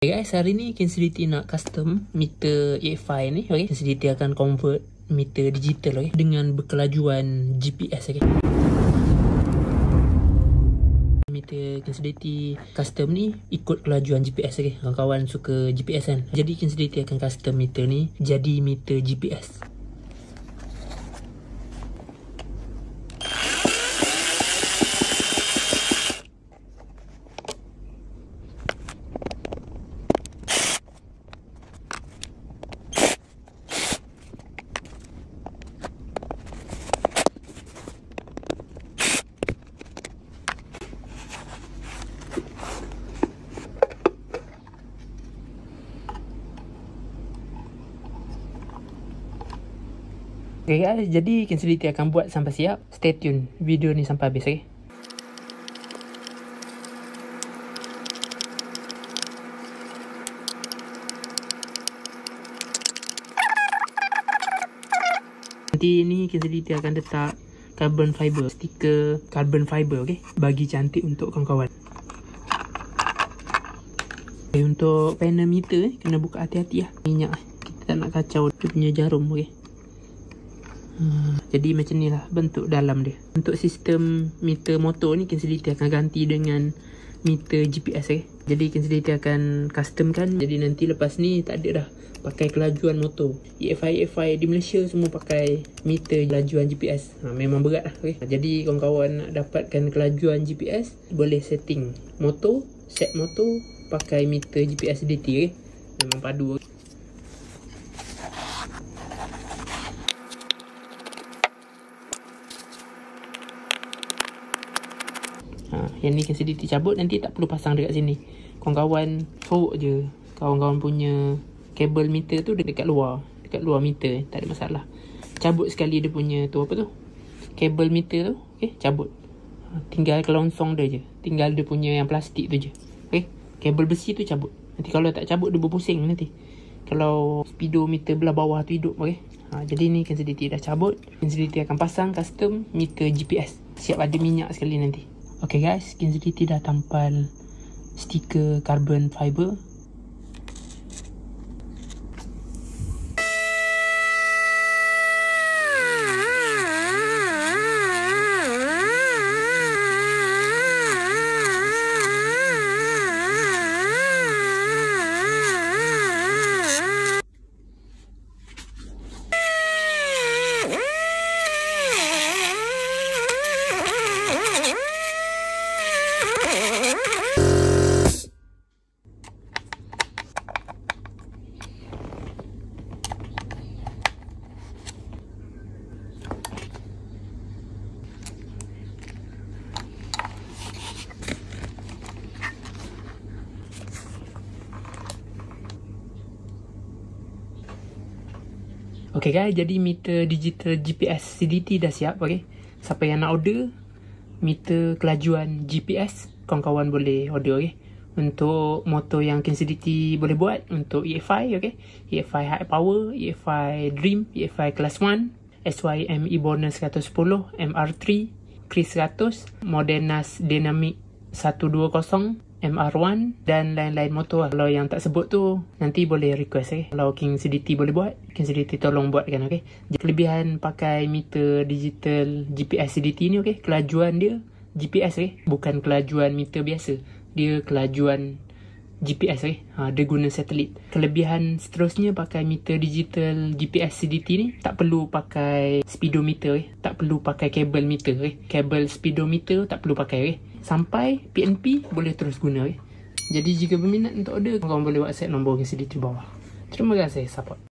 Okay guys, hari ni KNCDT nak custom meter EFI ni. Okay, KNCDT akan convert meter digital dengan berkelajuan GPS. Okay, meter KNCDT custom ni ikut kelajuan GPS. Okay, kawan-kawan suka GPS kan, jadi KNCDT akan custom meter ni jadi meter GPS. Okay guys, jadi KNCDT akan buat sampai siap. Stay tune video ni sampai habis. Okay, nanti ni KNCDT akan letak carbon fiber, stiker carbon fiber. Okay, bagi cantik untuk kawan-kawan. Okay, untuk panel meter kena buka hati-hati lah minyak. Kita tak nak kacau dia punya jarum. Okay, jadi macam ni lah bentuk dalam dia. Untuk sistem meter motor ni KNCDT akan ganti dengan meter GPS. Jadi KNCDT akan customkan. Jadi nanti lepas ni tak ada dah pakai kelajuan motor. EFI di Malaysia semua pakai meter kelajuan GPS. Memang berat lah. Jadi kawan-kawan nak dapatkan kelajuan GPS, boleh setting motor, set motor pakai meter GPS DT. Memang padu. Yang ni KNCDT cabut, nanti tak perlu pasang dekat sini. Kawan-kawan forward je kawan-kawan punya kabel meter tu dekat luar meter, tak ada masalah. Cabut sekali dia punya tu apa tu, kabel meter tu. Okay, cabut. Tinggal kelongsong dia je, tinggal dia punya yang plastik tu je. Okay, kabel besi tu cabut. Nanti kalau tak cabut dia berpusing nanti. Kalau speedometer belah bawah tu hidup. Okay, jadi ni KNCDT dah cabut. KNCDT akan pasang custom meter GPS. Siap ada minyak sekali nanti. Okay guys, KNCDT dah tampal stiker carbon fiber. Okay guys, jadi meter digital GPS CDT dah siap. Okay, siapa yang nak order meter kelajuan GPS, kawan-kawan boleh order. Okay, untuk motor yang KNCDT boleh buat untuk EFI. Okay, EFI High Power, EFI Dream, EFI Class 1, SYME Bonus 110, MR3, Chris 100, Modernas Dynamic 120, MR1 dan lain-lain motor. Kalau yang tak sebut tu nanti boleh request. Kalau KNCDT boleh buat, KNCDT tolong buatkan. Okay, kelebihan pakai meter digital GPS CDT ni, kelajuan dia GPS. Bukan kelajuan meter biasa, dia kelajuan GPS. Dia guna satelit. Kelebihan seterusnya pakai meter digital GPS CDT ni, tak perlu pakai speedometer. Tak perlu pakai kabel meter. Kabel speedometer tak perlu pakai. Sampai PNP boleh terus guna. Jadi jika berminat untuk order, kawan boleh WhatsApp nombor KNCDT bawah. Terima kasih support.